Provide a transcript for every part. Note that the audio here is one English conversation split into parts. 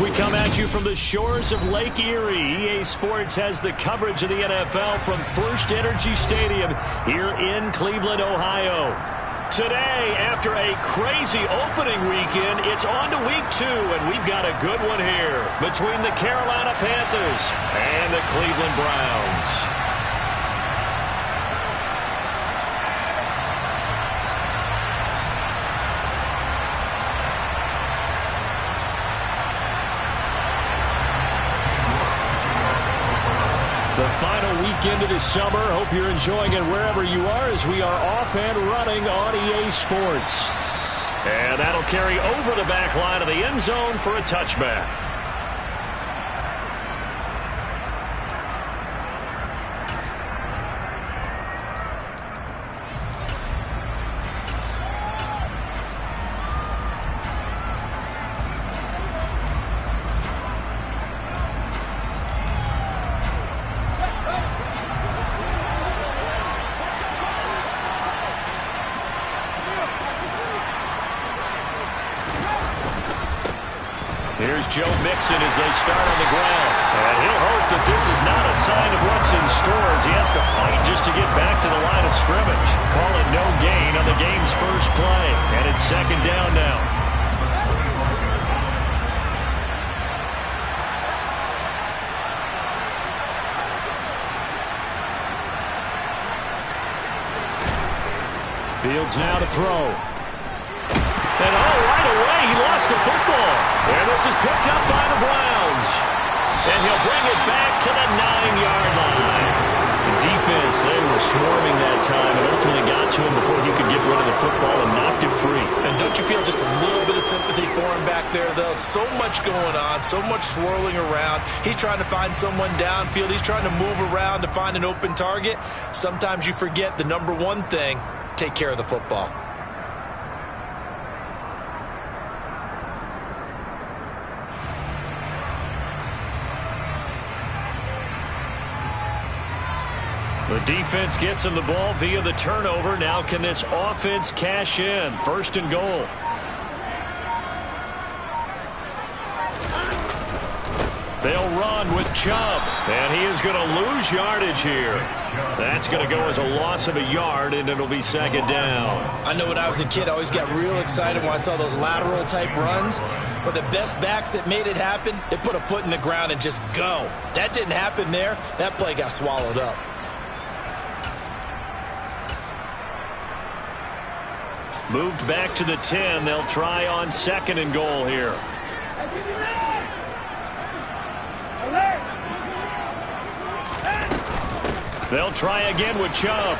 We come at you from the shores of Lake Erie. EA Sports has the coverage of the NFL from First Energy Stadium here in Cleveland, Ohio. Today, after a crazy opening weekend, it's on to week 2, and we've got a good one here between the Carolina Panthers and the Cleveland Browns. The final weekend of the summer. Hope you're enjoying it wherever you are as we are off and running on EA Sports. And that'll carry over the back line of the end zone for a touchback. Here's Joe Mixon as they start on the ground. And he'll hope that this is not a sign of what's in store as he has to fight just to get back to the line of scrimmage. Call it no gain on the game's first play. And it's second down now. Fields now to throw. And right away, he lost the football. And this is picked up by the Browns. And he'll bring it back to the 9-yard line. The defense, they were swarming that time and ultimately got to him before he could get rid of the football and knocked it free. And don't you feel just a little bit of sympathy for him back there, though? So much going on, so much swirling around. He's trying to find someone downfield. He's trying to move around to find an open target. Sometimes you forget the number one thing, take care of the football. The defense gets him the ball via the turnover. Now can this offense cash in? First and goal. They'll run with Chubb. And he is going to lose yardage here. That's going to go as a loss of a yard, and it'll be second down. I know when I was a kid, I always got real excited when I saw those lateral-type runs. But the best backs that made it happen, they put a foot in the ground and just go. That didn't happen there. That play got swallowed up. Moved back to the 10. They'll try on second and goal here. They'll try again with Chubb.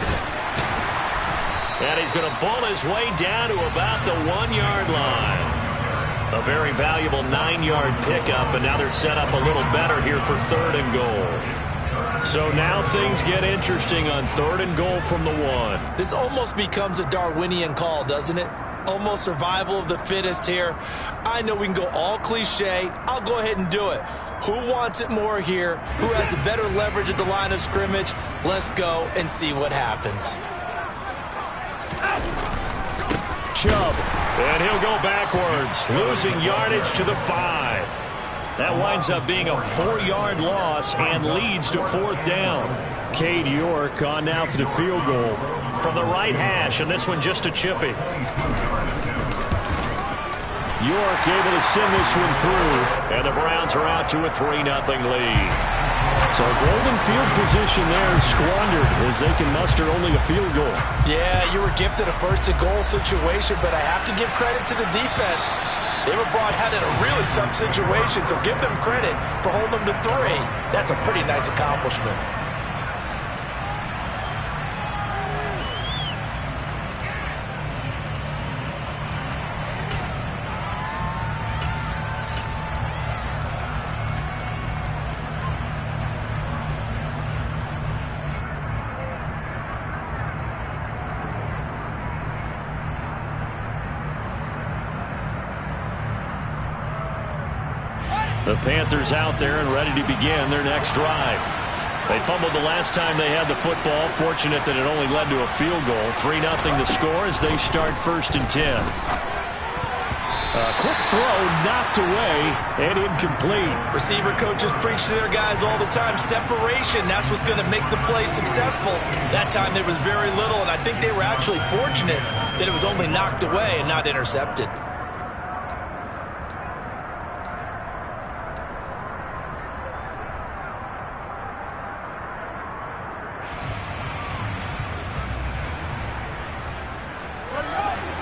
And he's going to bull his way down to about the 1-yard line. A very valuable 9-yard pickup, and now they're set up a little better here for third and goal. So now things get interesting on third and goal from the 1. This almost becomes a Darwinian call, doesn't it? Almost survival of the fittest here. I know we can go all cliche. I'll go ahead and do it. Who wants it more here? Who has the better leverage at the line of scrimmage? Let's go and see what happens. Chubb, and he'll go backwards, losing yardage to the 5. That winds up being a 4-yard loss and leads to fourth down. Cade York on now for the field goal from the right hash, and this one just a chippy. York able to send this one through, and the Browns are out to a 3-0 lead. So golden field position there squandered as they can muster only a field goal. Yeah, you were gifted a first-and-goal situation, but I have to give credit to the defense. They were brought out in a really tough situation, so give them credit for holding them to 3. That's a pretty nice accomplishment. The Panthers out there and ready to begin their next drive. They fumbled the last time they had the football. Fortunate that it only led to a field goal. 3-0 the score as they start 1st and 10. A quick throw knocked away and incomplete. Receiver coaches preach to their guys all the time. Separation, that's what's going to make the play successful. That time there was very little, and I think they were actually fortunate that it was only knocked away and not intercepted.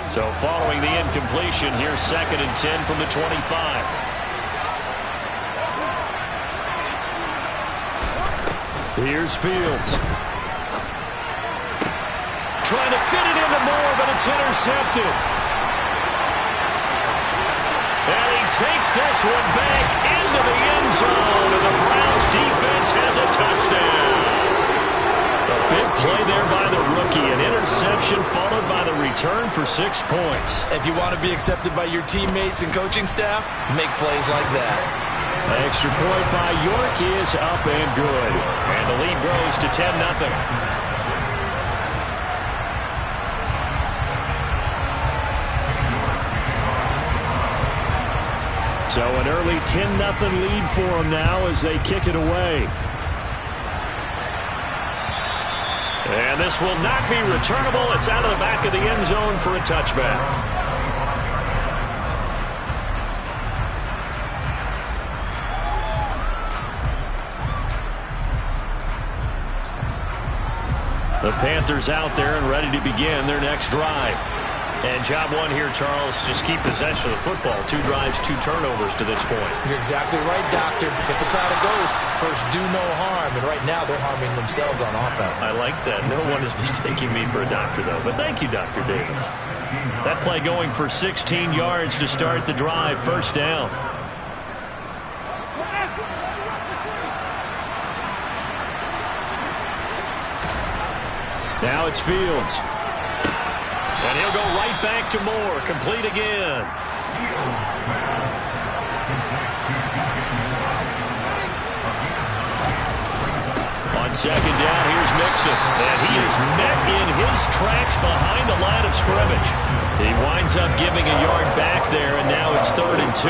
So following the incompletion, here's 2nd and 10 from the 25. Here's Fields. Trying to fit it into Moore, but it's intercepted. And he takes this one back into the end zone, and the Browns defense has a touchdown. A big play there by the rookie. An interception followed by the return for 6 points. If you want to be accepted by your teammates and coaching staff, make plays like that. An extra point by York is up and good. And the lead grows to 10-0. So an early 10-0 lead for them now as they kick it away. And this will not be returnable. It's out of the back of the end zone for a touchback. The Panthers out there and ready to begin their next drive. And job one here, Charles, just keep possession of the football. 2 drives, 2 turnovers to this point. You're exactly right, Doctor. Hippocratic oath. First, do no harm. And right now, they're harming themselves on offense. I like that. No one is mistaking me for a doctor, though. But thank you, Dr. Davis. That play going for 16 yards to start the drive. 1st down. Now it's Fields. And he'll go right back to Moore. Complete again. On 2nd down, here's Mixon. And he is met in his tracks behind the line of scrimmage. He winds up giving a yard back there, and now it's 3rd and 2.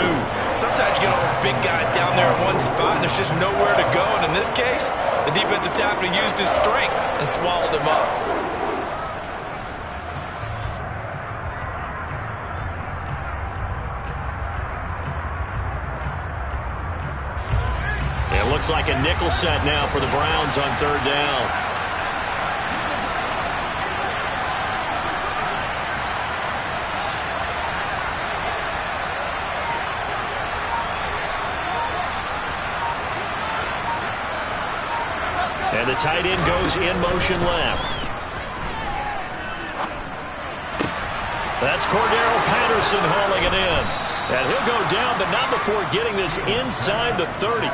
Sometimes you get all those big guys down there in one spot, and there's just nowhere to go. And in this case, the defensive tackle used his strength and swallowed him up. Looks like a nickel set now for the Browns on 3rd down. And the tight end goes in motion left. That's Cordero Patterson hauling it in. And he'll go down, but not before getting this inside the 30.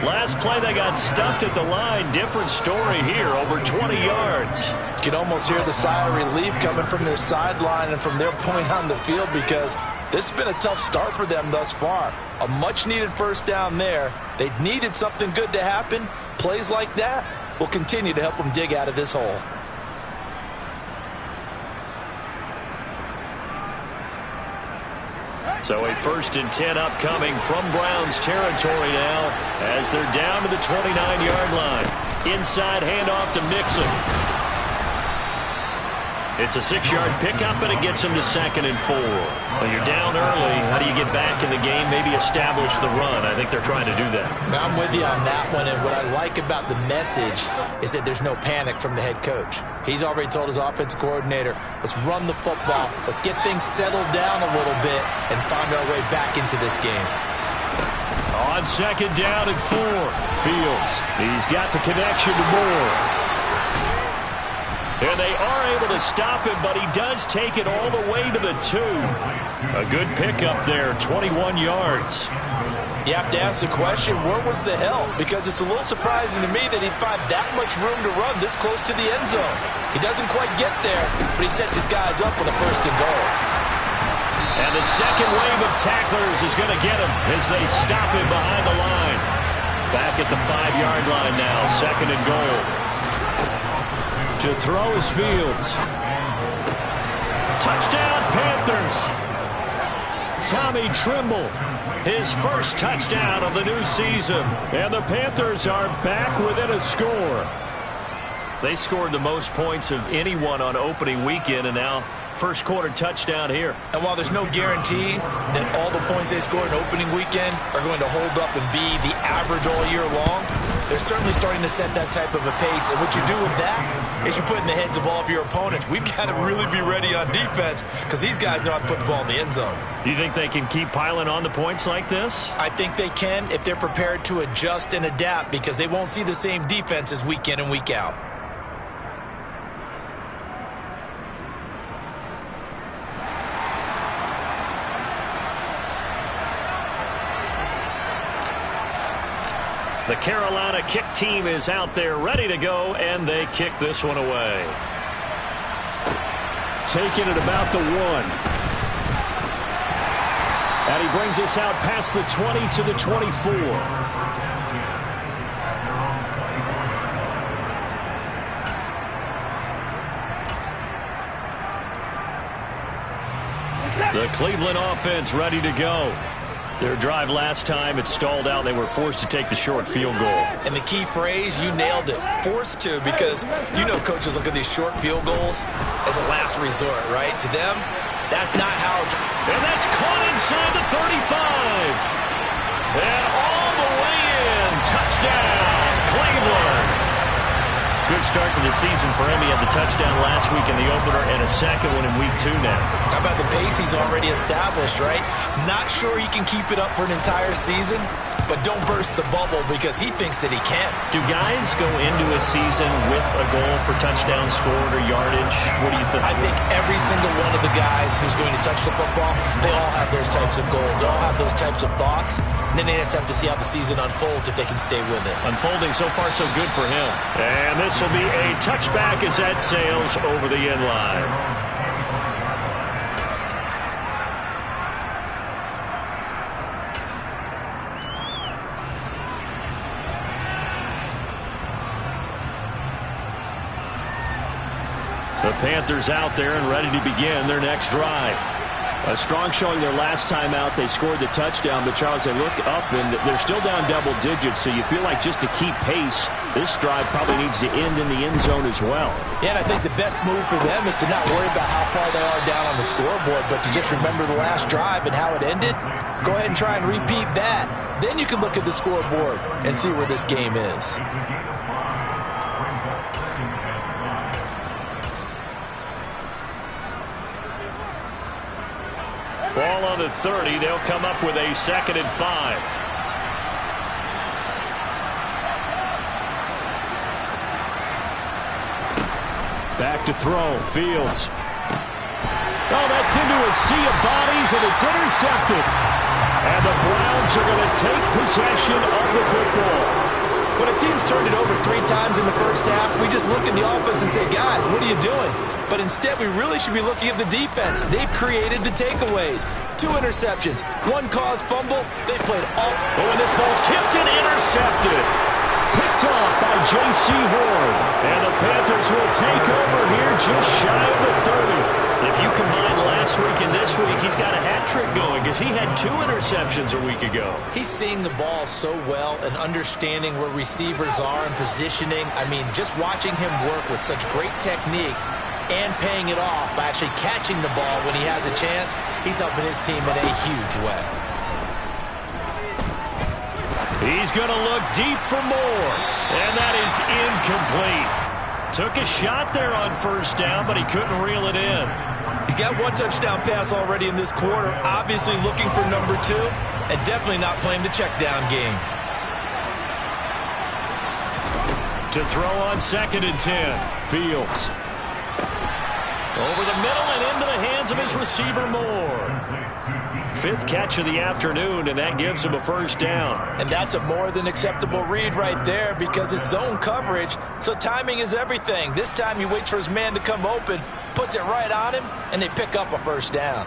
Last play, they got stuffed at the line. Different story here, over 20 yards. You can almost hear the sigh of relief coming from their sideline and from their point on the field because this has been a tough start for them thus far. A much-needed 1st down there. They needed something good to happen. Plays like that will continue to help them dig out of this hole. So a 1st and 10 upcoming from Browns territory now as they're down to the 29-yard line. Inside handoff to Mixon. It's a 6-yard pickup, and it gets him to 2nd and 4. Well, you're down early. How do you get back in the game? Maybe establish the run. I think they're trying to do that. I'm with you on that one, and what I like about the message is that there's no panic from the head coach. He's already told his offensive coordinator, let's run the football, let's get things settled down a little bit, and find our way back into this game. On 2nd down and 4, Fields. He's got the connection to Moore. And they are able to stop him, but he does take it all the way to the 2. A good pickup there, 21 yards. You have to ask the question, where was the help? Because it's a little surprising to me that he'd find that much room to run this close to the end zone. He doesn't quite get there, but he sets his guys up with a 1st and goal. And the second wave of tacklers is going to get him as they stop him behind the line. Back at the 5-yard line now, 2nd and goal. To throw is Fields. Touchdown, Panthers. Tommy Trimble, his first touchdown of the new season. And the Panthers are back within a score. They scored the most points of anyone on opening weekend, and now first quarter touchdown here. And while there's no guarantee that all the points they scored in opening weekend are going to hold up and be the average all year long, they're certainly starting to set that type of a pace. And what you do with that is you put in the heads of all of your opponents, we've got to really be ready on defense because these guys know how to put the ball in the end zone. You think they can keep piling on the points like this? I think they can if they're prepared to adjust and adapt, because they won't see the same defenses week in and week out. The Carolina kick team is out there ready to go, and they kick this one away. Taking it about the 1. And he brings us out past the 20 to the 24. The Cleveland offense ready to go. Their drive last time, it stalled out. They were forced to take the short field goal. And the key phrase, you nailed it, forced to, because you know coaches look at these short field goals as a last resort, right? To them, that's not how. And that's caught inside the 35. And all the way in. Touchdown, Cleveland. Good start to the season for him. He had the touchdown last week in the opener and a second one in week 2 now. How about the pace he's already established, right? Not sure he can keep it up for an entire season, but don't burst the bubble because he thinks that he can. Do guys go into a season with a goal for touchdowns scored or yardage? What do you think? I think every single one of the guys who's going to touch the football, they all have those types of goals. They all have those types of thoughts. And then they just have to see how the season unfolds if they can stay with it. Unfolding so far so good for him. And this will be a touchback as that sails over the end line. The Panthers out there and ready to begin their next drive. A strong showing their last time out. They scored the touchdown, but Charles, they look up and they're still down double digits, so you feel like just to keep pace, this drive probably needs to end in the end zone as well. Yeah, and I think the best move for them is to not worry about how far they are down on the scoreboard, but to just remember the last drive and how it ended. Go ahead and try and repeat that. Then you can look at the scoreboard and see where this game is. Ball on the 30. They'll come up with a 2nd and 5. Back to throw. Fields. Oh, that's into a sea of bodies, and it's intercepted. And the Browns are going to take possession of the football. When a team's turned it over 3 times in the first half, we just look at the offense and say, guys, what are you doing? But instead, we really should be looking at the defense. They've created the takeaways. 2 interceptions, 1 caused fumble. They've played all. Oh, and this ball's tipped and intercepted. Picked off by J.C. Horn. And the Panthers will take over here just shy of the 30. If you combine last week and this week, he's got a hat trick going because he had 2 interceptions a week ago. He's seeing the ball so well and understanding where receivers are and positioning. I mean, just watching him work with such great technique and paying it off by actually catching the ball when he has a chance, he's helping his team in a huge way. He's going to look deep for more, and that is incomplete. Took a shot there on first down, but he couldn't reel it in. He's got 1 touchdown pass already in this quarter, obviously looking for number 2, and definitely not playing the check down game. To throw on 2nd and 10, Fields. Over the middle and into the hands of his receiver Moore. 5th catch of the afternoon, and that gives him a first down. And that's a more than acceptable read right there because it's zone coverage, so timing is everything. This time he waits for his man to come open, puts it right on him, and they pick up a first down.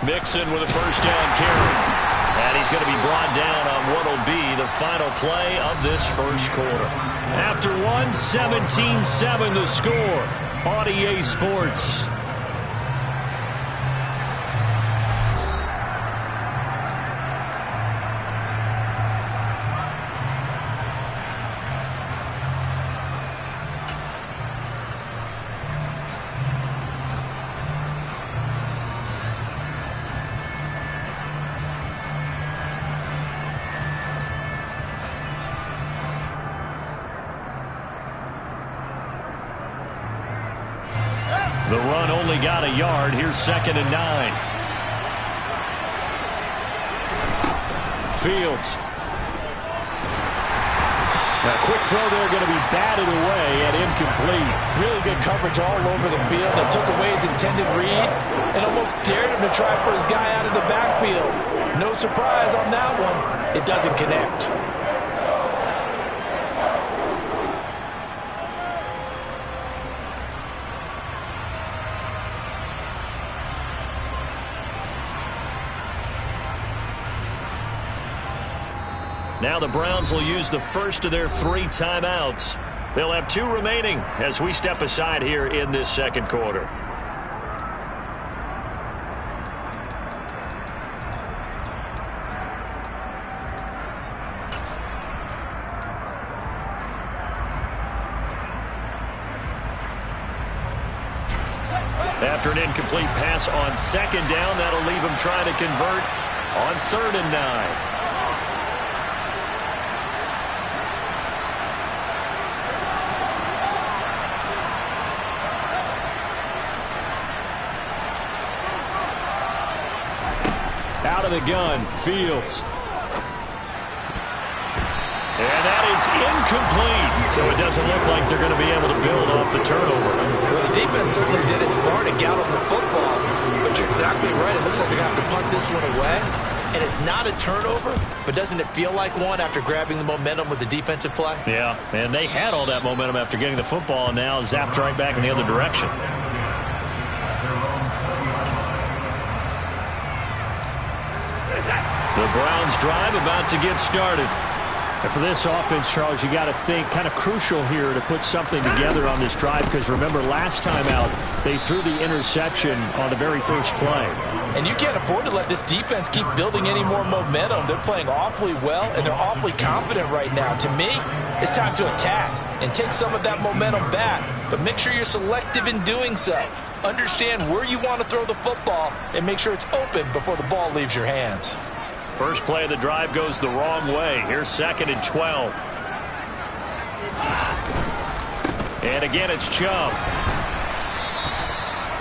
Mixon with a first down carry. And he's going to be brought down on what will be the final play of this first quarter. After 17-7 the score on EA Sports. The run only got a yard. Here's 2nd and 9. Fields. A quick throw there, going to be batted away and incomplete. Really good coverage all over the field. It took away his intended read and almost dared him to try for his guy out of the backfield. No surprise on that one. It doesn't connect. Now the Browns will use the first of their 3 timeouts. They'll have 2 remaining as we step aside here in this second quarter. After an incomplete pass on 2nd down, that'll leave him trying to convert on 3rd and 9. Out of the gun, Fields. And that is incomplete. So it doesn't look like they're going to be able to build off the turnover. Well, the defense certainly did its part to gallop the football. But you're exactly right. It looks like they're going to have to punt this one away. And it's not a turnover, but doesn't it feel like one after grabbing the momentum with the defensive play? Yeah, and they had all that momentum after getting the football, and now zapped right back in the other direction. The Browns drive about to get started. And for this offense, Charles, you got to think kind of crucial here to put something together on this drive, because remember last time out they threw the interception on the very first play. And you can't afford to let this defense keep building any more momentum. They're playing awfully well, and they're awfully confident right now. To me, it's time to attack and take some of that momentum back, but make sure you're selective in doing so. Understand where you want to throw the football and make sure it's open before the ball leaves your hands. First play of the drive goes the wrong way. Here's 2nd and 12. And again, it's Chubb.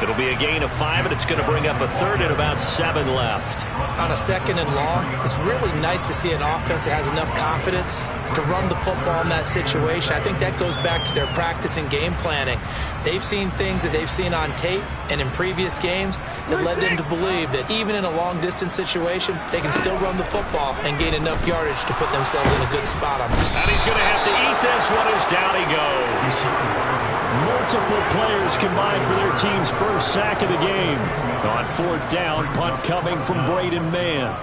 It'll be a gain of 5, and it's going to bring up a 3rd and about 7 left. On a 2nd and long, it's really nice to see an offense that has enough confidence to run the football in that situation. I think that goes back to their practice and game planning. They've seen things that they've seen on tape and in previous games that led them to believe that even in a long-distance situation, they can still run the football and gain enough yardage to put themselves in a good spot on it. And he's going to have to eat this one as down he goes. Multiple players combined for their team's first sack of the game. On 4th down, punt coming from Braden Mann.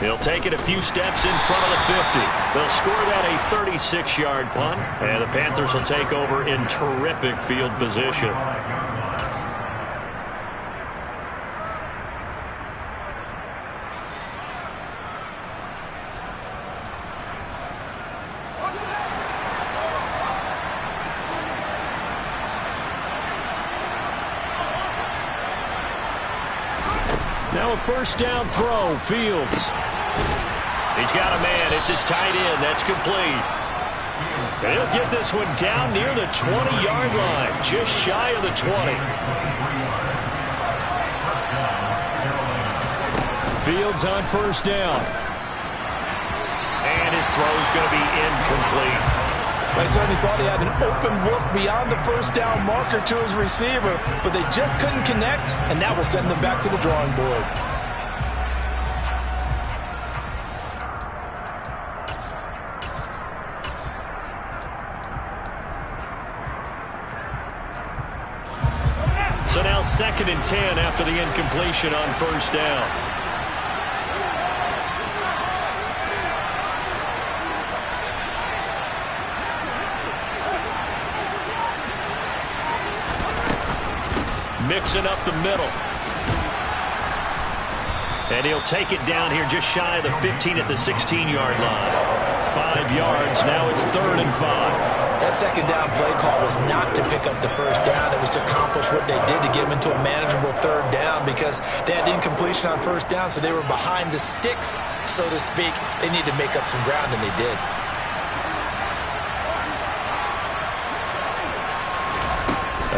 He'll take it a few steps in front of the 50. They'll score that a 36-yard punt, and the Panthers will take over in terrific field position. Now a first down throw, Fields. He's got a man. It's his tight end. That's complete. He'll get this one down near the 20-yard line, just shy of the 20. Fields on first down. And his throw's going to be incomplete. I certainly thought he had an open look beyond the first down marker to his receiver, but they just couldn't connect, and that will send them back to the drawing board. 2nd and 10 after the incompletion on first down. Mixing up the middle. And he'll take it down here just shy of the 15 at the 16-yard line. 5 yards. Now it's 3rd and 5. That second down play call was not to pick up the first down. It was to accomplish what they did to get them into a manageable 3rd down because they had incompletion on first down, so they were behind the sticks, so to speak. They needed to make up some ground, and they did.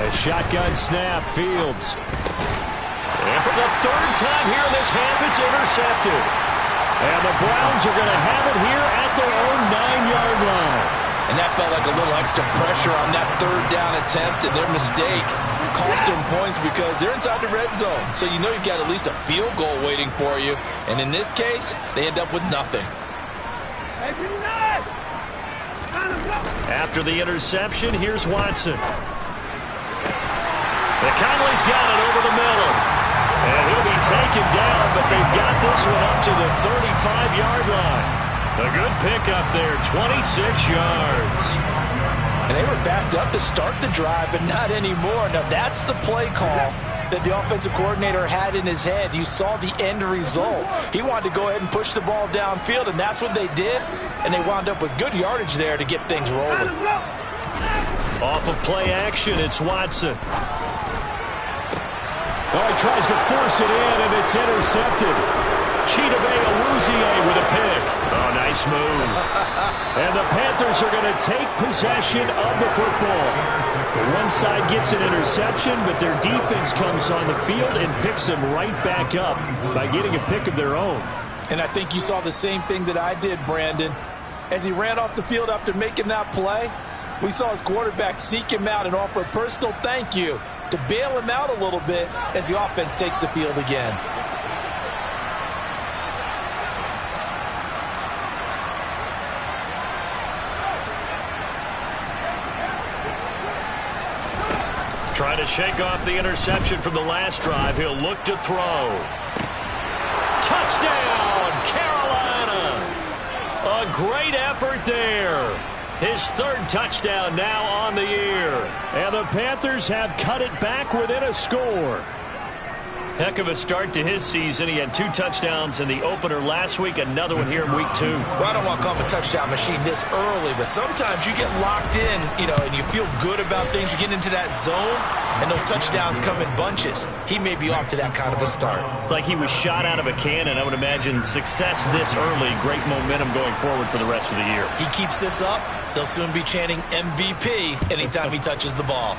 A shotgun snap, Fields. And for the 3rd time here in this half, it's intercepted. And the Browns are going to have it here at their own 9-yard line. And that felt like a little extra pressure on that 3rd down attempt, and their mistake cost them points because they're inside the red zone. So you know you've got at least a field goal waiting for you. And in this case, they end up with nothing. After the interception, here's Watson. Conley's got it over the middle. And he'll be taken down, but they've got this one up to the 35-yard line. A good pickup there, 26 yards. And they were backed up to start the drive, but not anymore. Now, that's the play call that the offensive coordinator had in his head. You saw the end result. He wanted to go ahead and push the ball downfield, and that's what they did. And they wound up with good yardage there to get things rolling. Off of play action, it's Watson. Oh, he tries to force it in, and it's intercepted. Chidobe Awuzie with a pick. Oh, nice move. And the Panthers are going to take possession of the football. One side gets an interception, but their defense comes on the field and picks them right back up by getting a pick of their own. And I think you saw the same thing that I did, Brandon. As he ran off the field after making that play, we saw his quarterback seek him out and offer a personal thank you to bail him out a little bit as the offense takes the field again. Trying to shake off the interception from the last drive. He'll look to throw. Touchdown, Carolina! A great effort there. His 3rd touchdown now on the year. And the Panthers have cut it back within a score. Heck of a start to his season. He had 2 touchdowns in the opener last week, another one here in week 2. Well, I don't want to call him a touchdown machine this early, but sometimes you get locked in, and you feel good about things. You get into that zone, and those touchdowns come in bunches. He may be off to that kind of a start. It's like he was shot out of a cannon. I would imagine success this early, great momentum going forward for the rest of the year. He keeps this up, they'll soon be chanting MVP anytime he touches the ball.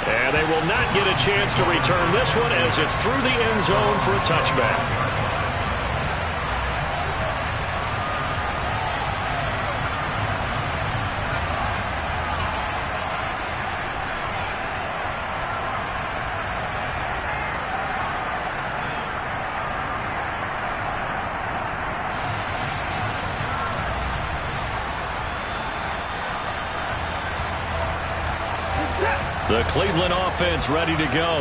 And they will not get a chance to return this one as it's through the end zone for a touchback. The Cleveland offense ready to go.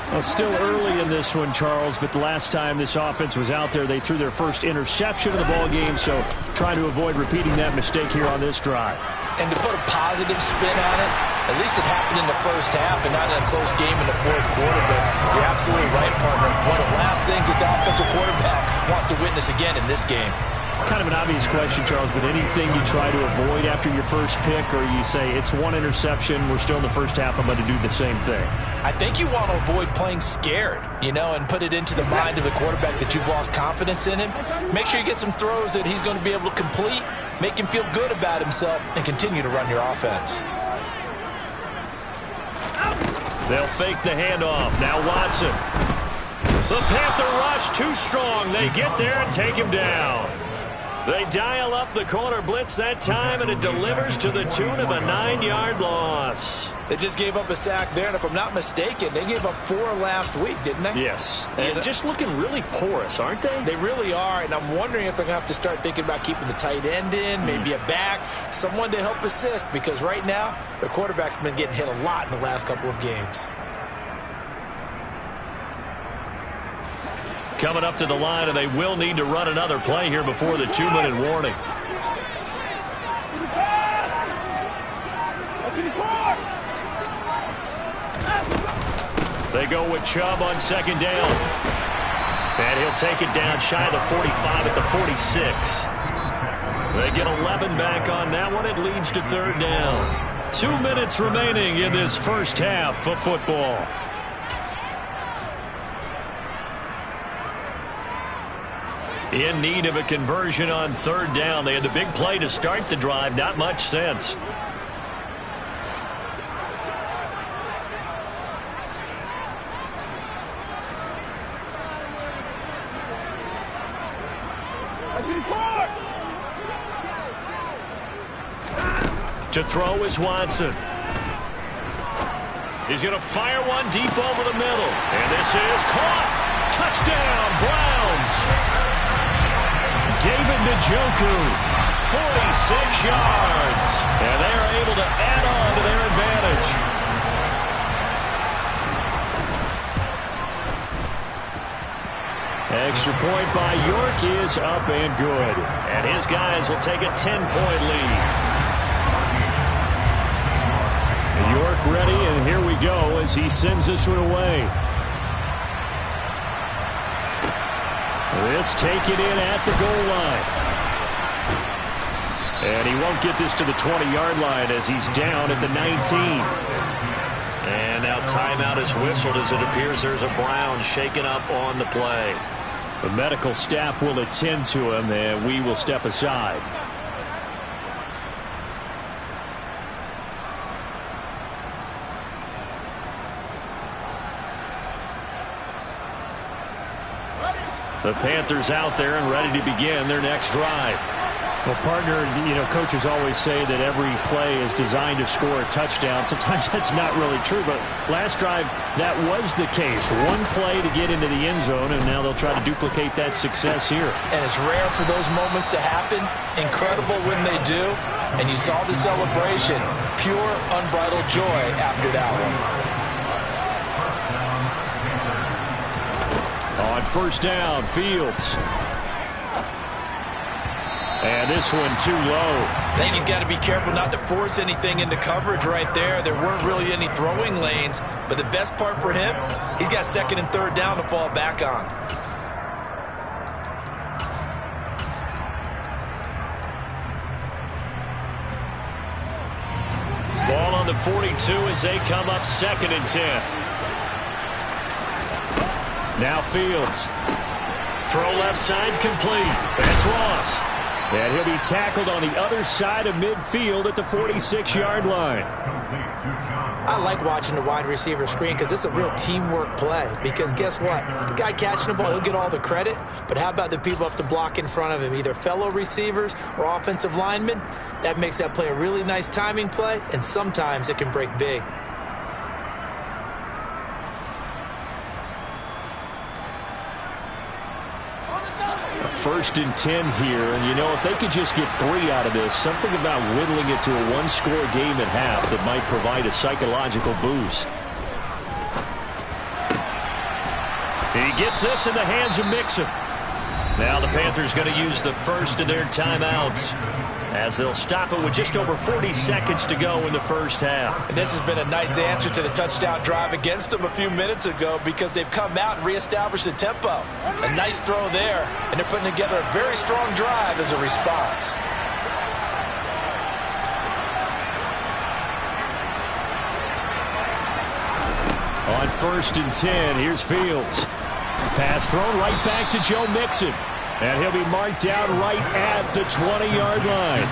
Well, still early in this one, Charles, but the last time this offense was out there, they threw their first interception of the ball game, so trying to avoid repeating that mistake here on this drive. And to put a positive spin on it, at least it happened in the first half and not in a close game in the 4th quarter, but you're absolutely right, partner. One of the last things this offensive quarterback wants to witness again in this game. Kind of an obvious question, Charles, but anything you try to avoid after your first pick, or you say it's 1 interception, we're still in the first half, I'm going to do the same thing? I think you want to avoid playing scared, and put it into the mind of the quarterback that you've lost confidence in him. Make sure you get some throws that he's going to be able to complete, make him feel good about himself, and continue to run your offense. They'll fake the handoff. Now Watson. The Panther rush too strong. They get there and take him down. They dial up the corner blitz that time, and it delivers to the tune of a 9-yard loss. They just gave up a sack there, and if I'm not mistaken, they gave up 4 last week, didn't they? Yes. And just looking really porous, aren't they? They really are, and I'm wondering if they're going to have to start thinking about keeping the tight end in, maybe a back, someone to help assist, because right now, their quarterback's been getting hit a lot in the last couple of games. Coming up to the line, and they will need to run another play here before the 2-minute warning. They go with Chubb on second down. And he'll take it down shy of the 45 at the 46. They get 11 back on that one. It leads to third down. 2 minutes remaining in this first half of football. In need of a conversion on third down. They had the big play to start the drive. Not much sense. To throw is Watson. He's going to fire one deep over the middle. And this is caught. Touchdown, Browns. David Njoku, 46 yards. And they are able to add on to their advantage. Extra point by York is up and good. And his guys will take a 10-point lead. York ready, and here we go as he sends this one away. This taken in at the goal line. And he won't get this to the 20-yard line as he's down at the 19. And now timeout is whistled as it appears there's a Brown shaken up on the play. The medical staff will attend to him, and we will step aside. The Panthers out there and ready to begin their next drive. Well, partner, coaches always say that every play is designed to score a touchdown. Sometimes that's not really true, but last drive, that was the case. One play to get into the end zone, and now they'll try to duplicate that success here. And it's rare for those moments to happen. Incredible when they do. And you saw the celebration. Pure, unbridled joy after that one. On first down, Fields. And this one too low. I think he's got to be careful not to force anything into coverage right there. There weren't really any throwing lanes, but the best part for him, he's got second and third down to fall back on. Ball on the 42 as they come up second and 10. Now Fields. Throw left side complete. That's Ross. And he'll be tackled on the other side of midfield at the 46-yard line. I like watching the wide receiver screen because it's a real teamwork play. Because guess what? The guy catching the ball, he'll get all the credit. But how about the people up to block in front of him, either fellow receivers or offensive linemen? That makes that play a really nice timing play, and sometimes it can break big. First and 10 here, and if they could just get 3 out of this, something about whittling it to a one-score game at half that might provide a psychological boost. He gets this in the hands of Mixon. Now the Panthers going to use the first of their timeouts as they'll stop it with just over 40 seconds to go in the first half. And this has been a nice answer to the touchdown drive against them a few minutes ago because they've come out and reestablished the tempo. A nice throw there, and they're putting together a very strong drive as a response. On first and 10, here's Fields. Pass thrown right back to Joe Mixon. And he'll be marked down right at the 20-yard line.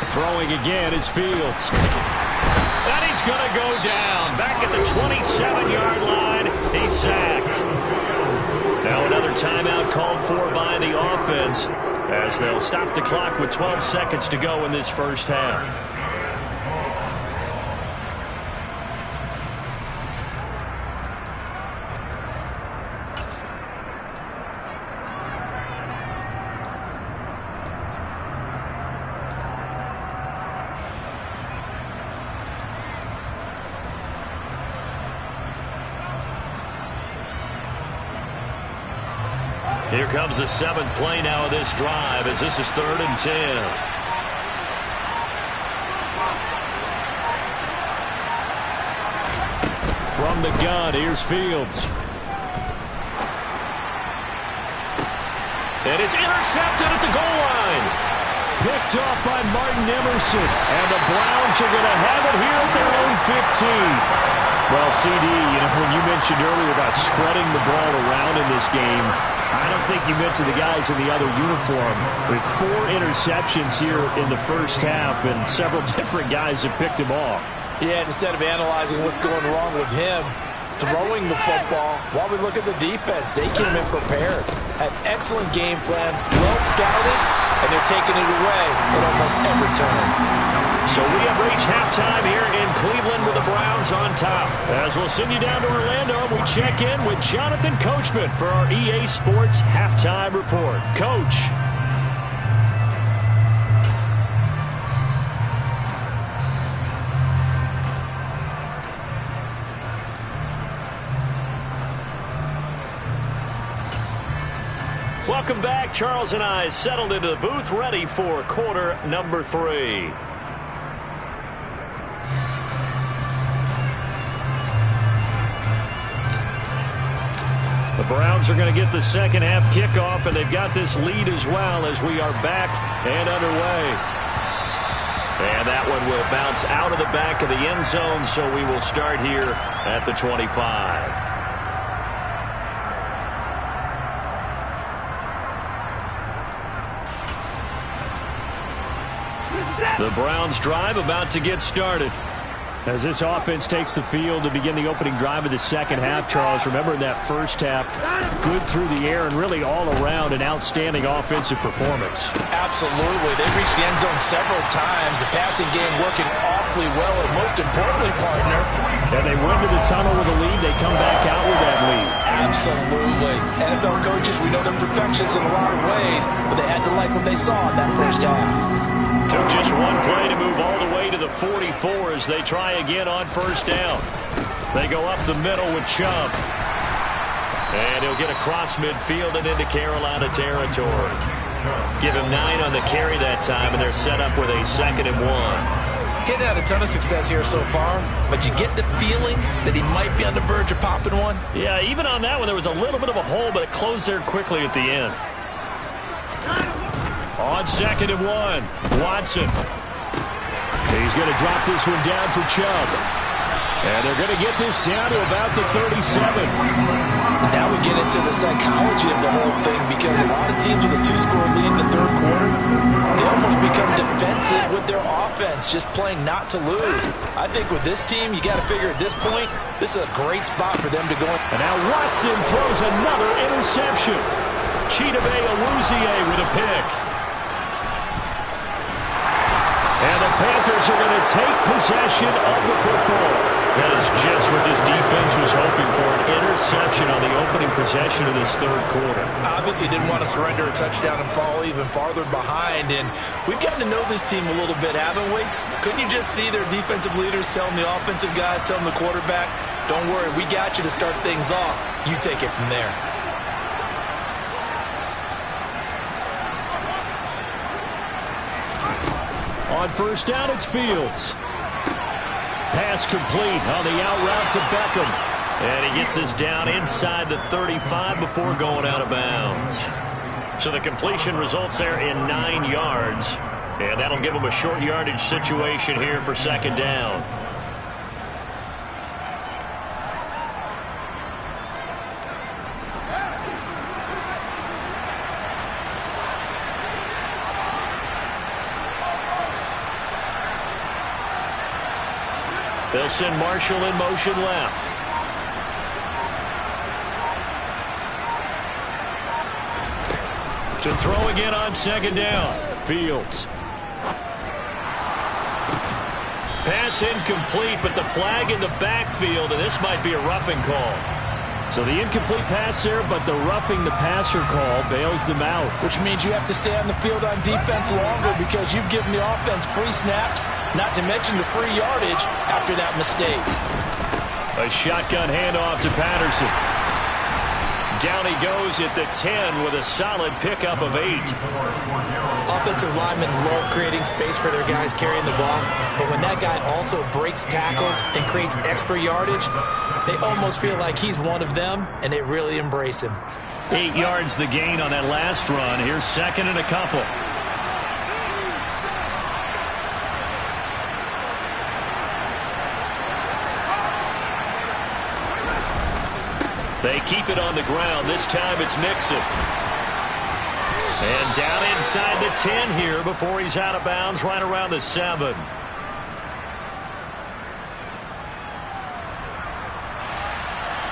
Throwing again is Fields. And he's going to go down. Back at the 27-yard line, he's sacked. Now another timeout called for by the offense as they'll stop the clock with 12 seconds to go in this first half. Here comes the 7th play now of this drive as this is 3rd and 10. From the gun, here's Fields. And it's intercepted at the goal line. Picked off by Martin Emerson. And the Browns are going to have it here at their own 15. Well, CD, when you mentioned earlier about spreading the ball around in this game, I don't think you mentioned the guys in the other uniform. With 4 interceptions here in the first half, and several different guys have picked him off. Yeah, and instead of analyzing what's going wrong with him, throwing the football, while we look at the defense, they came in prepared. Had excellent game plan, well scouted, and they're taking it away at almost every turn. So we have reached halftime here in Cleveland with the Browns on top. As we'll send you down to Orlando, we check in with Jonathan Coachman for our EA Sports Halftime Report. Coach. Welcome back. Charles and I settled into the booth, ready for quarter number 3. The Browns are going to get the second half kickoff, and they've got this lead as well as we are back and underway. And that one will bounce out of the back of the end zone, so we will start here at the 25. The Browns drive about to get started. As this offense takes the field to begin the opening drive of the second half, Charles, remember in that first half, good through the air and really all around an outstanding offensive performance. Absolutely. They reached the end zone several times. The passing game working awfully well, and most importantly, partner. And they went to the tunnel with a lead. They come back out with that lead. Absolutely. NFL coaches, we know they're perfectionists in a lot of ways, but they had to like what they saw in that first half. Took just one play to move all the way to the 44 as they try again on first down. They go up the middle with Chubb. And he'll get across midfield and into Carolina territory. Give him 9 on the carry that time, and they're set up with a 2nd and 1. Getting had a ton of success here so far, but you get the feeling that he might be on the verge of popping one. Yeah, even on that one, there was a little bit of a hole, but it closed there quickly at the end. On 2nd and 1, Watson. He's going to drop this one down for Chubb. And they're going to get this down to about the 37. Now we get into the psychology of the whole thing, because a lot of teams with a 2-score lead in the third quarter, they almost become defensive with their offense, just playing not to lose. I think with this team, you got to figure at this point, this is a great spot for them to go. And now Watson throws another interception. Chidobe Awuzie with a pick. And the Panthers are going to take possession of the football. That is just what this defense was hoping for, an interception on the opening possession of this third quarter. Obviously didn't want to surrender a touchdown and fall even farther behind, and we've gotten to know this team a little bit, haven't we? Couldn't you just see their defensive leaders telling the offensive guys, telling the quarterback, don't worry, we got you to start things off. You take it from there. On first down, it's Fields. Pass complete on the out route to Beckham. And he gets this down inside the 35 before going out of bounds. So the completion results there in 9 yards. And that'll give him a short yardage situation here for 2nd down. They'll send Marshall in motion left. To throw again on second down. Fields. Pass incomplete, but the flag in the backfield, and this might be a roughing call. So the incomplete pass there, but the roughing the passer call bails them out. Which means you have to stay on the field on defense longer because you've given the offense free snaps, not to mention the free yardage after that mistake. A shotgun handoff to Patterson. Down he goes at the 10 with a solid pickup of 8. Offensive linemen love creating space for their guys carrying the ball, but when that guy also breaks tackles and creates extra yardage, they almost feel like he's one of them, and they really embrace him. 8 yards the gain on that last run. Here's second and a couple. They keep it on the ground. This time it's Mixon. And down inside the 10 here before he's out of bounds, right around the 7.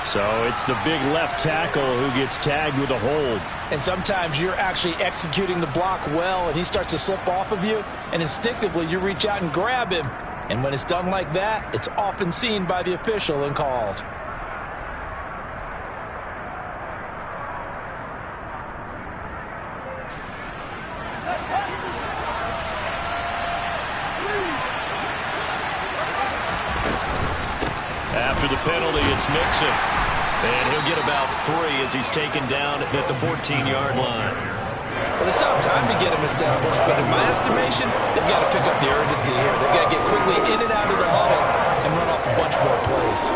So it's the big left tackle who gets tagged with a hold. And sometimes you're actually executing the block well, and he starts to slip off of you, and instinctively you reach out and grab him. And when it's done like that, it's often seen by the official and called. After the penalty, it's Mixon. And he'll get about 3 as he's taken down at the 14-yard line. Well, they still have time to get him established, but in my estimation, they've got to pick up the urgency here. They've got to get quickly in and out of the huddle and run off a bunch more plays.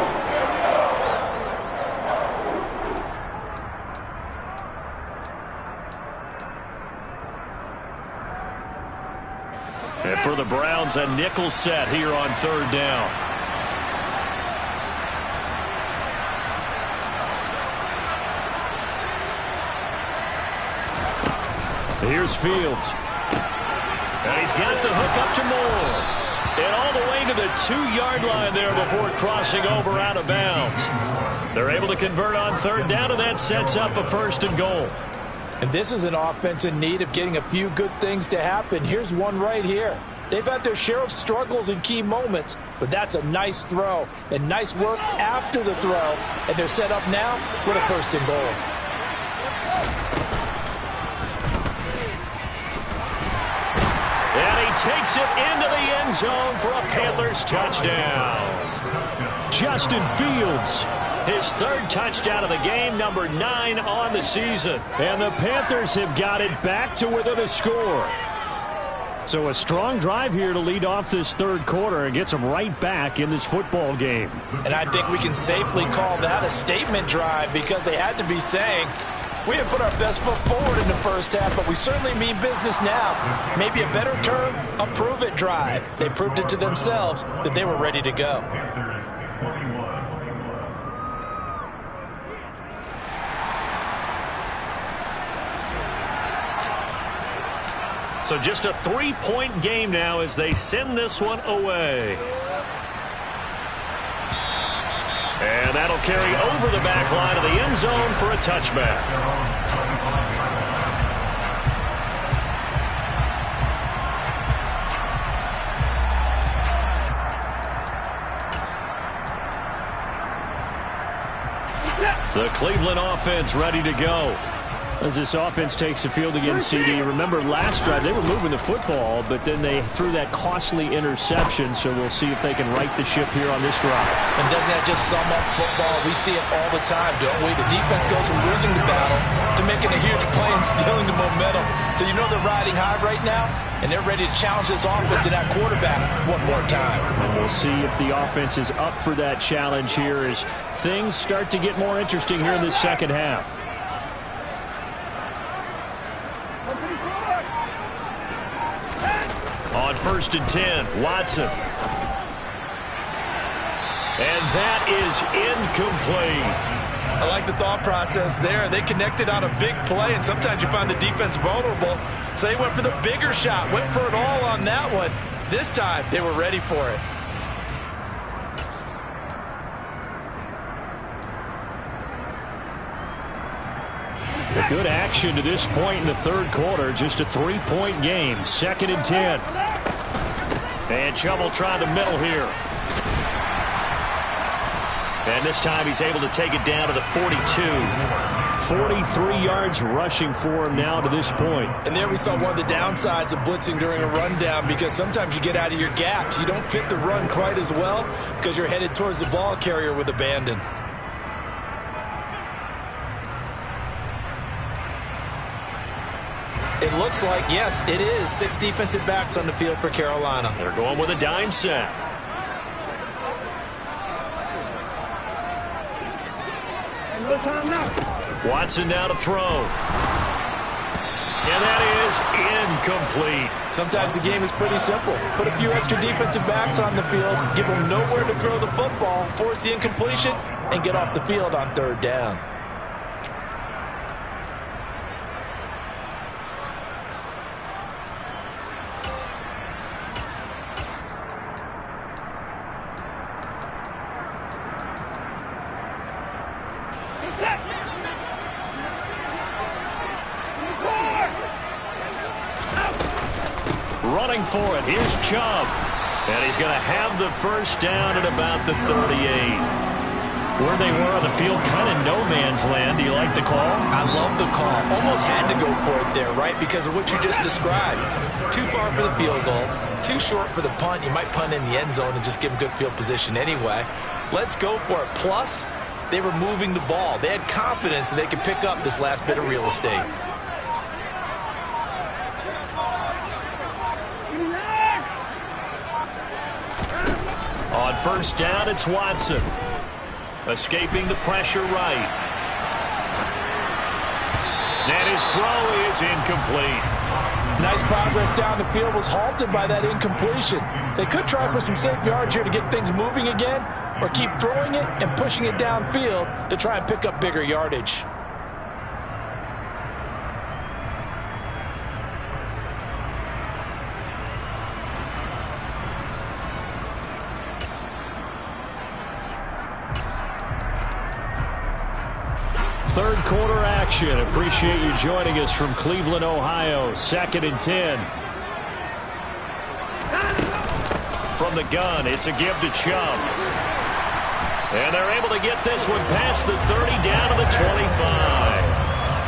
And for the Browns, a nickel set here on third down. Here's Fields. And he's got the hook up to Moore. And all the way to the 2-yard line there before crossing over out of bounds. They're able to convert on third down, and that sets up a 1st and goal. And this is an offense in need of getting a few good things to happen. Here's one right here. They've had their share of struggles in key moments, but that's a nice throw and nice work after the throw. And they're set up now with a 1st and goal. And he takes it into the end zone for a Panthers touchdown. Justin Fields, his 3rd touchdown of the game, number 9 on the season. And the Panthers have got it back to within a score. So a strong drive here to lead off this 3rd quarter and gets them right back in this football game. And I think we can safely call that a statement drive because they had to be saying, we didn't put our best foot forward in the first half, but we certainly mean business now. Maybe a better term, a prove-it drive. They proved it to themselves that they were ready to go. So just a 3-point game now as they send this one away. And that'll carry over the back line of the end zone for a touchback. The Cleveland offense ready to go. As this offense takes the field against CD, remember last drive they were moving the football, but then they threw that costly interception, so we'll see if they can right the ship here on this drive. And doesn't that just sum up football? We see it all the time, don't we? The defense goes from losing the battle to making a huge play and stealing the momentum. So you know they're riding high right now, and they're ready to challenge this offense and that quarterback one more time. And we'll see if the offense is up for that challenge here as things start to get more interesting here in this second half. On 1st and 10, Watson. And that is incomplete. I like the thought process there. They connected on a big play, and sometimes you find the defense vulnerable. So they went for the bigger shot, went for it all on that one. This time, they were ready for it. Good action to this point in the third quarter. Just a 3-point game. 2nd and 10. And Chubb will try the middle here. And this time he's able to take it down to the 42. 43 yards rushing for him now to this point. And there we saw one of the downsides of blitzing during a rundown, because sometimes you get out of your gaps. You don't fit the run quite as well because you're headed towards the ball carrier with abandon. It looks like, yes, it is 6 defensive backs on the field for Carolina. They're going with a dime set. Watson now to throw. And that is incomplete. Sometimes the game is pretty simple. Put a few extra defensive backs on the field, give them nowhere to throw the football, force the incompletion, and get off the field on 3rd down. Running for it. Here's Chubb. And he's going to have the first down at about the 38. Where they were on the field, kind of no man's land. Do you like the call? I love the call. Almost had to go for it there, right? Because of what you just described. Too far for the field goal. Too short for the punt. You might punt in the end zone and just give them good field position anyway. Let's go for it. Plus, they were moving the ball. They had confidence that they could pick up this last bit of real estate. On first down, it's Watson. Escaping the pressure right. And his throw is incomplete. Nice progress down the field, was halted by that incompletion. They could try for some safe yards here to get things moving again, or keep throwing it and pushing it downfield to try and pick up bigger yardage. Third quarter action. Appreciate you joining us from Cleveland, Ohio. 2nd and 10. From the gun, it's a give to Chubb. And they're able to get this one past the 30 down to the 25.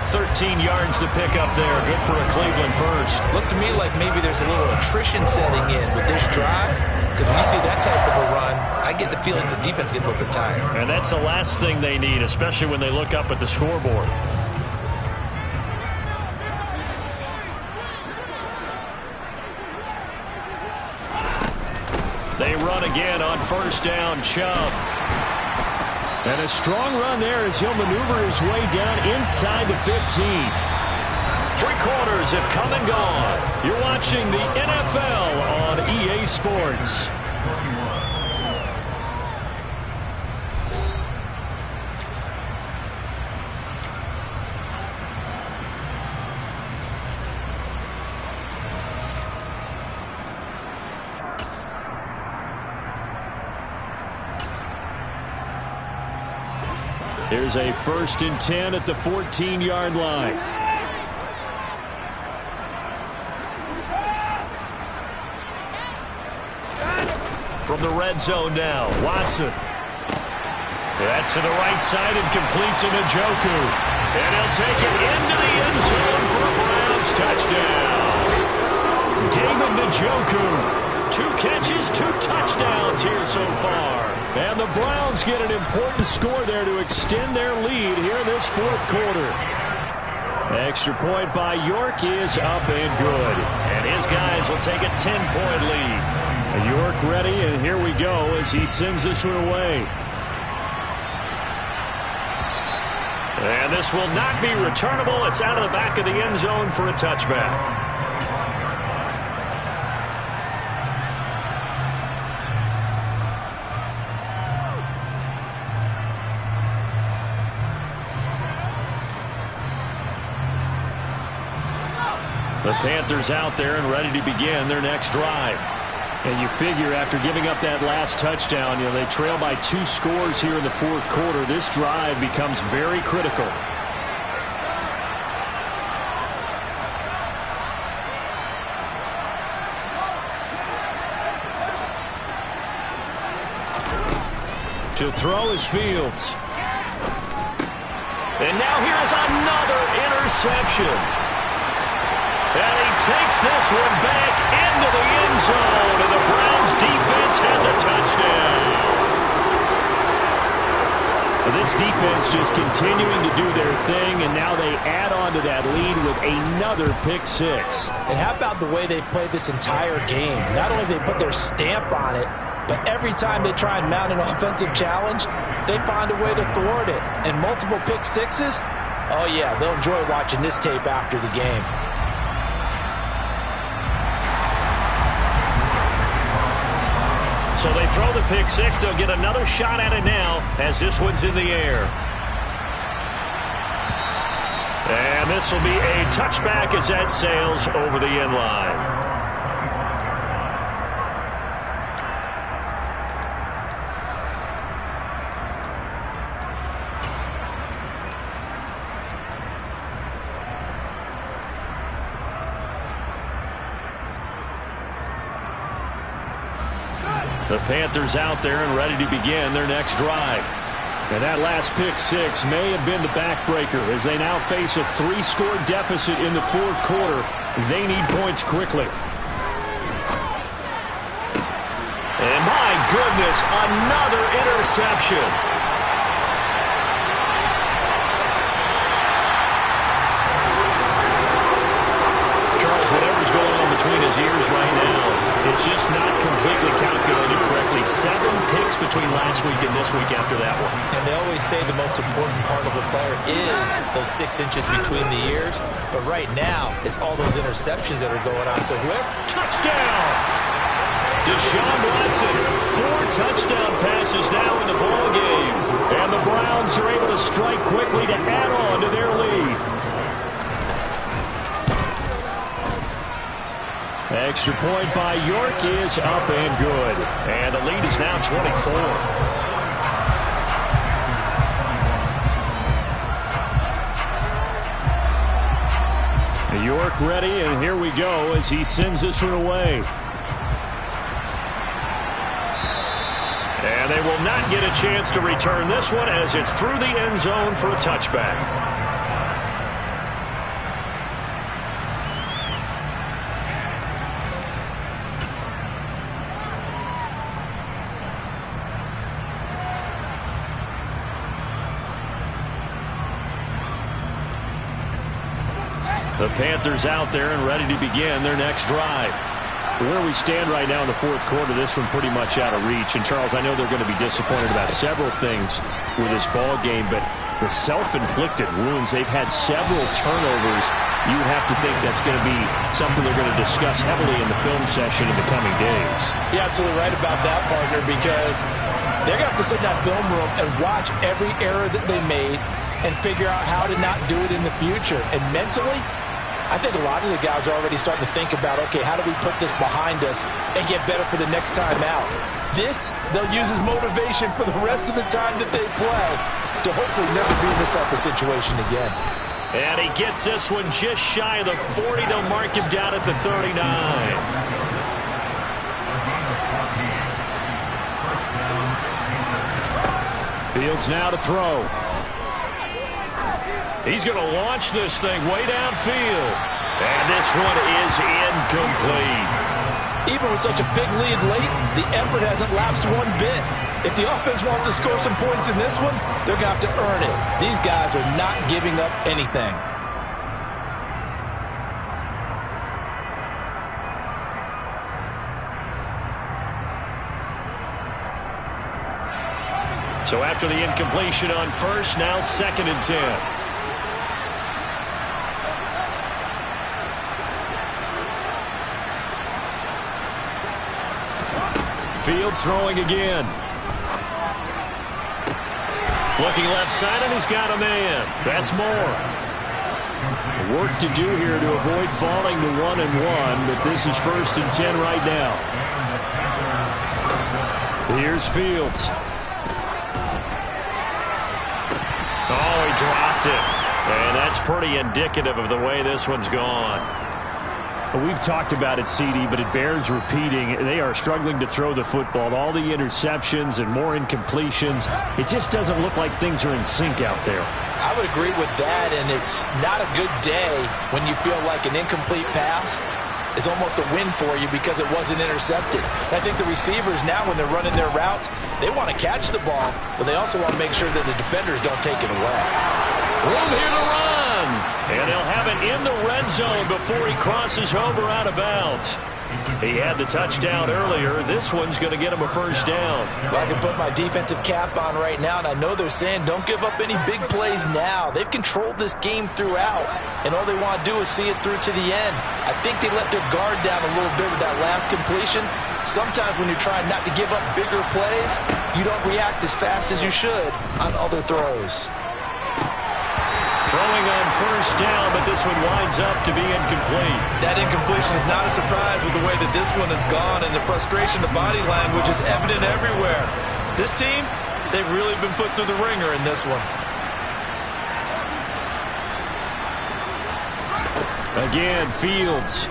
13 yards to pick up there. Good for a Cleveland first. Looks to me like maybe there's a little attrition setting in with this drive, because when you see that type of a run, I get the feeling the defense getting a little bit tired. And that's the last thing they need, especially when they look up at the scoreboard. They run again on first down. Chubb. And a strong run there as he'll maneuver his way down inside the 15. 3 quarters have come and gone. You're watching the NFL on EA Sports. Here's a 1st and 10 at the 14-yard line. From the red zone now, Watson. That's to the right side and complete to Njoku. And he'll take it into the end zone for a Browns touchdown. David Njoku. 2 catches, 2 touchdowns here so far. And the Browns get an important score there to extend their lead here in this 4th quarter. Extra point by York is up and good. And his guys will take a 10-point lead. York ready, and here we go as he sends this one away. And this will not be returnable. It's out of the back of the end zone for a touchback. The Panthers out there and ready to begin their next drive. And you figure after giving up that last touchdown, they trail by 2 scores here in the 4th quarter. This drive becomes very critical. To throw is Fields. And now here's another interception. And he takes this one back into the end zone, and the Browns defense has a touchdown. This defense just continuing to do their thing, and now they add on to that lead with another pick six. And how about the way they've played this entire game? Not only they put their stamp on it, but every time they try and mount an offensive challenge, they find a way to thwart it. And multiple pick sixes? Oh, yeah, they'll enjoy watching this tape after the game. So they throw the pick six. They'll get another shot at it now as this one's in the air. And this will be a touchback as that sails over the end line. The Panthers out there and ready to begin their next drive. And that last pick six may have been the backbreaker as they now face a 3-score deficit in the fourth quarter. They need points quickly. And my goodness, another interception. Charles, whatever's going on between his ears right now, it's just not completely calculated correctly. 7 picks between last week and this week after that one. And they always say the most important part of a player is those 6 inches between the ears. But right now, it's all those interceptions that are going on. So whoever... Touchdown! Deshaun Watson, 4 touchdown passes now in the ballgame. And the Browns are able to strike quickly to add on to their lead. Extra point by York is up and good. And the lead is now 24. York ready, and here we go as he sends this one away. And they will not get a chance to return this one as it's through the end zone for a touchback. The Panthers out there and ready to begin their next drive. Where we stand right now in the fourth quarter, this one pretty much out of reach. And, Charles, I know they're going to be disappointed about several things with this ball game, but the self-inflicted wounds, they've had several turnovers. You would have to think that's going to be something they're going to discuss heavily in the film session in the coming days. You're absolutely right about that, partner, because they're going to have to sit in that film room and watch every error that they made and figure out how to not do it in the future. And mentally, I think a lot of the guys are already starting to think about, okay, how do we put this behind us and get better for the next time out? This, they'll use as motivation for the rest of the time that they play to hopefully never be in this type of situation again. And he gets this one just shy of the 40. They'll mark him down at the 39. Fields now to throw. He's going to launch this thing way downfield. And this one is incomplete. Even with such a big lead late, the effort hasn't lapsed one bit. If the offense wants to score some points in this one, they're going to have to earn it. These guys are not giving up anything. So after the incompletion on first, now 2nd and 10. Fields throwing again. Looking left side, and he's got a man. That's more. Work to do here to avoid falling to 1-1, but this is 1st and 10 right now. Here's Fields. Oh, he dropped it. And that's pretty indicative of the way this one's gone. We've talked about it, CD, but it bears repeating. They are struggling to throw the football. All the interceptions and more incompletions. It just doesn't look like things are in sync out there. I would agree with that, and it's not a good day when you feel like an incomplete pass is almost a win for you because it wasn't intercepted. I think the receivers now, when they're running their routes, they want to catch the ball, but they also want to make sure that the defenders don't take it away. Room here to run. And they'll have it in the red zone before he crosses over out of bounds. He had the touchdown earlier. This one's going to get him a first down. Well, I can put my defensive cap on right now, and I know they're saying don't give up any big plays now. They've controlled this game throughout, and all they want to do is see it through to the end. I think they let their guard down a little bit with that last completion. Sometimes when you're trying not to give up bigger plays, you don't react as fast as you should on other throws. Throwing on first down, but this one winds up to be incomplete. That incompletion is not a surprise with the way that this one has gone, and the frustration of body language is evident everywhere. This team, they've really been put through the ringer in this one. Again, Fields.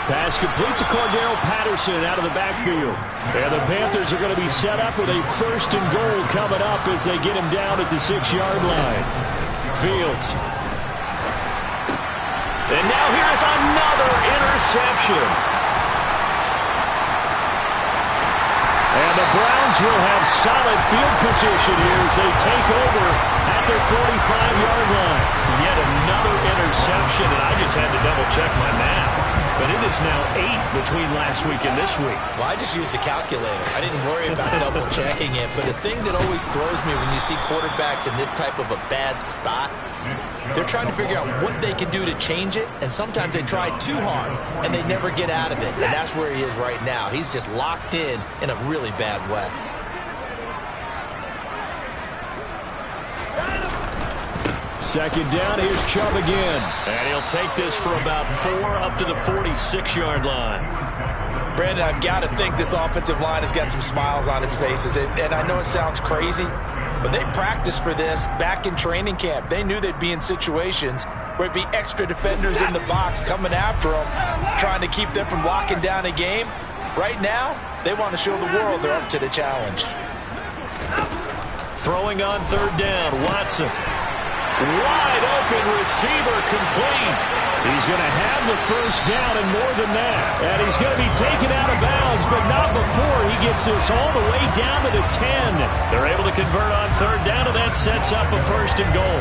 Pass complete to Cordero Patterson out of the backfield. And the Panthers are going to be set up with a first and goal coming up as they get him down at the 6-yard line. Fields. And now here's another interception. And the Browns will have solid field position here as they take over at their 45-yard line. Yet another interception, and I just had to double-check my math. But it is now 8 between last week and this week. Well, I just used a calculator. I didn't worry about double-checking it. But the thing that always throws me when you see quarterbacks in this type of a bad spot, they're trying to figure out what they can do to change it. And sometimes they try too hard, and they never get out of it. And that's where he is right now. He's just locked in a really bad way. Second down, here's Chubb again. And he'll take this for about 4 up to the 46-yard line. Brandon, I've got to think this offensive line has got some smiles on its faces. And I know it sounds crazy, but they practiced for this back in training camp. They knew they'd be in situations where it'd be extra defenders in the box coming after them, trying to keep them from locking down a game. Right now, they want to show the world they're up to the challenge. Throwing on third down, Watson. Wide open receiver complete. He's going to have the first down and more than that. And he's going to be taken out of bounds, but not before he gets this all the way down to the 10. They're able to convert on third down, and that sets up a first and goal.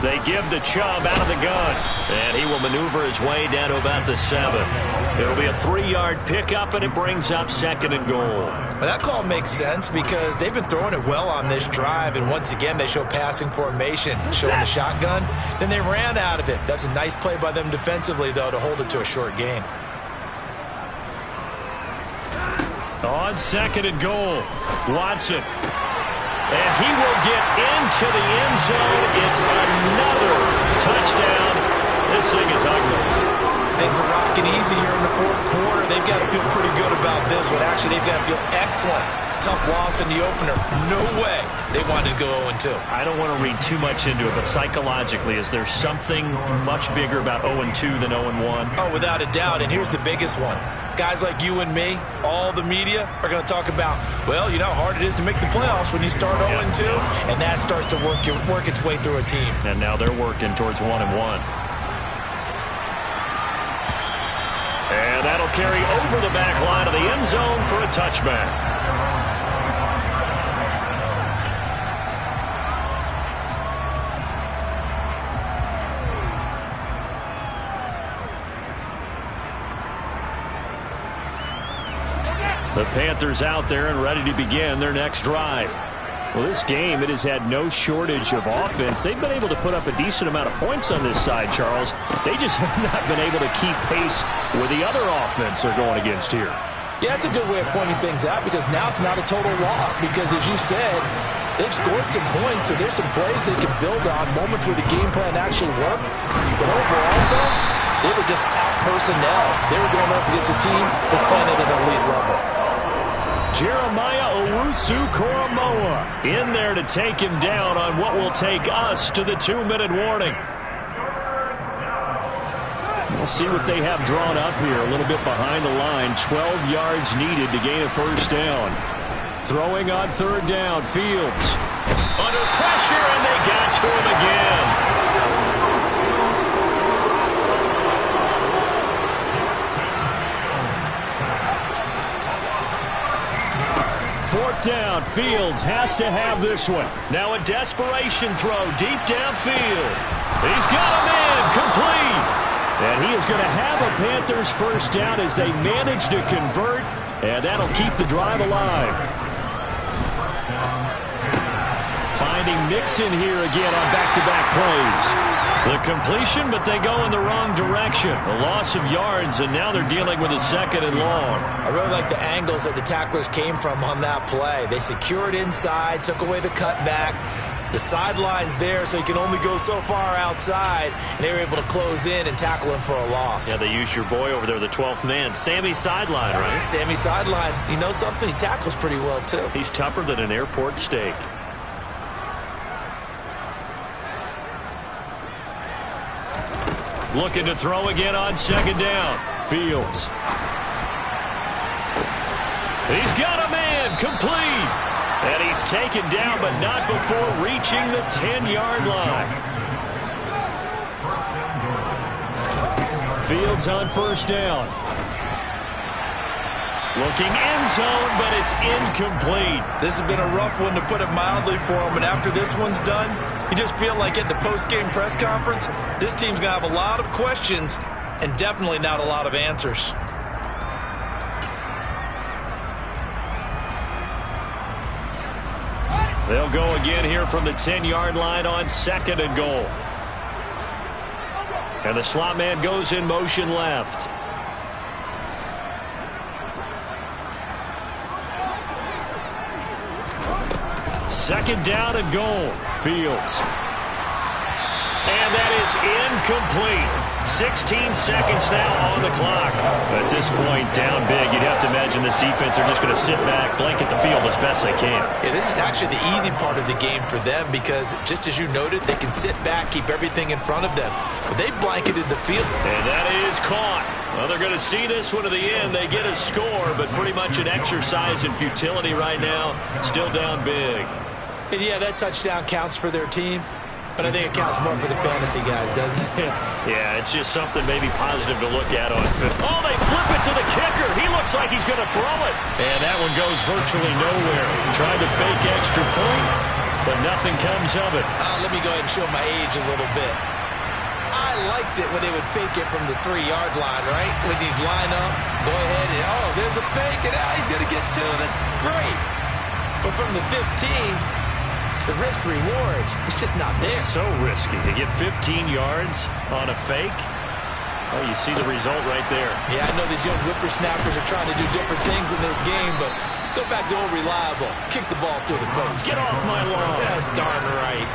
They give the Chubb out of the gun, and he will maneuver his way down to about the 7. It'll be a 3-yard pickup, and it brings up second and goal. Well, that call makes sense because they've been throwing it well on this drive, and once again they show passing formation, showing the shotgun. Then they ran out of it. That's a nice play by them defensively, though, to hold it to a short game. On second and goal, Watson. And he will get into the end zone. It's another touchdown. This thing is ugly. Things are rocking easy here in the fourth quarter. They've got to feel pretty good about this one. Actually, they've got to feel excellent. Tough loss in the opener. No way they wanted to go 0-2. I don't want to read too much into it, but psychologically, is there something much bigger about 0-2 than 0-1? Oh, without a doubt. And here's the biggest one. Guys like you and me, all the media, are going to talk about, well, you know how hard it is to make the playoffs when you start 0-2, and that starts to work its way through a team. And now they're working towards 1-1. And that'll carry over the back line of the end zone for a touchback. The Panthers out there and ready to begin their next drive. Well, this game, it has had no shortage of offense. They've been able to put up a decent amount of points on this side, Charles. They just have not been able to keep pace with the other offense they're going against here. Yeah, that's a good way of pointing things out because now it's not a total loss because, as you said, they've scored some points, so there's some plays they can build on, moments where the game plan actually worked. But overall, though, they were just out personnel. They were going up against a team that's playing at an elite level. Jeremiah Owusu-Koramoah in there to take him down on what will take us to the 2-minute warning. We'll see what they have drawn up here. A little bit behind the line. 12 yards needed to gain a first down. Throwing on third down. Fields under pressure, and they got to him again. Fourth down. Fields has to have this one. Now a desperation throw deep downfield. He's got him in. Complete. And he is going to have a Panthers first down as they manage to convert, and that'll keep the drive alive. Finding Mixon here again on back-to-back plays. The completion, but they go in the wrong direction. A loss of yards, and now they're dealing with a 2nd and long. I really like the angles that the tacklers came from on that play. They secured inside, took away the cutback. The sideline's there, so you can only go so far outside, and they were able to close in and tackle him for a loss. Yeah, they used your boy over there, the 12th man, Sammy Sideline, right? Sammy Sideline. You know something? He tackles pretty well, too. He's tougher than an airport steak. Looking to throw again on 2nd down. Fields. He's got a man. Complete. And he's taken down, but not before reaching the 10-yard line. Fields on first down. Looking end zone, but it's incomplete. This has been a rough one, to put it mildly, for him. And after this one's done, you just feel like at the post-game press conference, this team's going to have a lot of questions and definitely not a lot of answers. They'll go again here from the 10-yard line on 2nd and goal. And the slot man goes in motion left. Second down and goal. Fields. And that is incomplete. 16 seconds now on the clock. At this point, down big, you'd have to imagine this defense are just going to sit back, blanket the field as best they can. Yeah, this is actually the easy part of the game for them because, just as you noted, they can sit back, keep everything in front of them. But they blanketed the field. And that is caught. Well, they're going to see this one to the end. They get a score, but pretty much an exercise in futility right now. Still down big. And yeah, that touchdown counts for their team. But I think it counts more for the fantasy guys, doesn't it? Yeah, it's just something maybe positive to look at on film. Oh, they flip it to the kicker. He looks like he's going to throw it. And that one goes virtually nowhere. Tried to fake extra point, but nothing comes of it. Let me go ahead and show my age a little bit. I liked it when they would fake it from the 3-yard line, right? When you'd line up, go ahead and, oh, there's a fake, and he's going to get 2. That's great. But from the 15... the risk-reward is just not there. So risky to get 15 yards on a fake. Oh, you see the result right there. Yeah, I know these young whippersnappers are trying to do different things in this game, but let's go back to old reliable. Kick the ball through the post. Get off my lawn. That's darn right.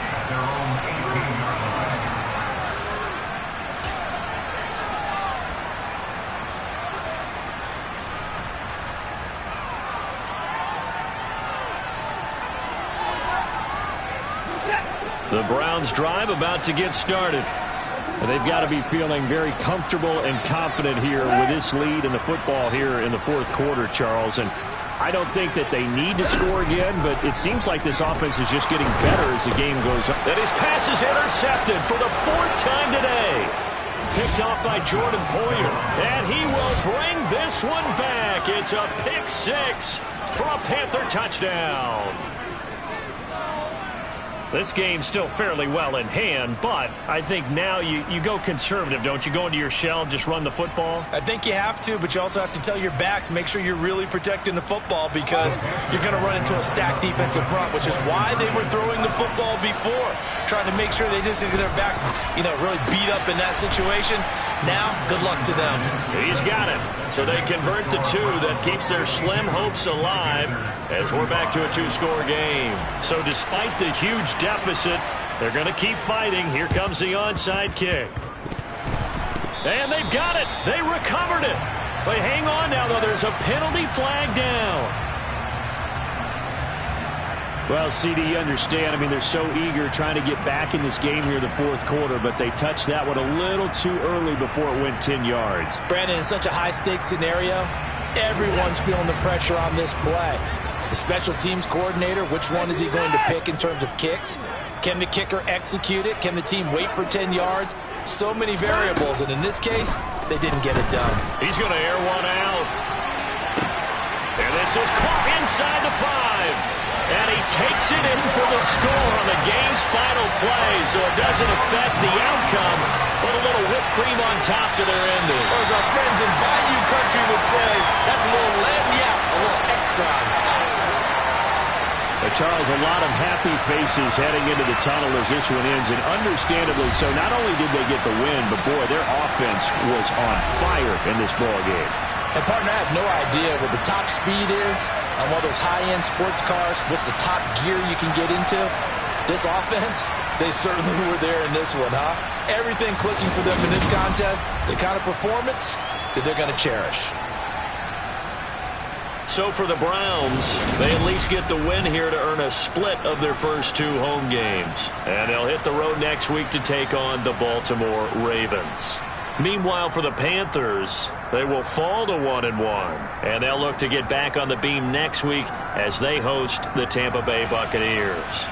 The Browns drive about to get started. And they've got to be feeling very comfortable and confident here with this lead in the football here in the 4th quarter, Charles. And I don't think that they need to score again, but it seems like this offense is just getting better as the game goes on. And his pass is intercepted for the 4th time today. Picked off by Jordan Poyer. And he will bring this one back. It's a pick 6 for a Panther touchdown. This game's still fairly well in hand, but I think now you go conservative, don't you? Go into your shell, just run the football? I think you have to, but you also have to tell your backs, make sure you're really protecting the football because you're going to run into a stacked defensive front, which is why they were throwing the football before, trying to make sure they just get their backs, really beat up in that situation. Now, good luck to them. He's got it. So they convert the 2 that keeps their slim hopes alive as we're back to a 2-score game. So despite the huge deficit, they're going to keep fighting. Here comes the onside kick. And they've got it. They recovered it. But hang on now, though. There's a penalty flag down. Well, CD, you understand. I mean, they're so eager trying to get back in this game here in the fourth quarter, but they touched that one a little too early before it went 10 yards. Brandon, in such a high-stakes scenario, everyone's feeling the pressure on this play. The special teams coordinator, which one is he going to pick in terms of kicks? Can the kicker execute it? Can the team wait for 10 yards? So many variables, and in this case, they didn't get it done. He's going to air one out. And this is caught inside the 5. And he takes it in for the score on the game's final play, so it doesn't affect the outcome, but a little whipped cream on top to their ending. Or as our friends in Bayou Country would say, that's a little lagniappe, a little extra on top. Charles, a lot of happy faces heading into the tunnel as this one ends, and understandably so. Not only did they get the win, but boy, their offense was on fire in this ball game. And partner, I have no idea what the top speed is on one of those high-end sports cars. What's the top gear you can get into? This offense, they certainly were there in this one, huh? Everything clicking for them in this contest, the kind of performance that they're going to cherish. So for the Browns, they at least get the win here to earn a split of their first 2 home games. And they'll hit the road next week to take on the Baltimore Ravens. Meanwhile, for the Panthers, they will fall to 1-1. And they'll look to get back on the beam next week as they host the Tampa Bay Buccaneers.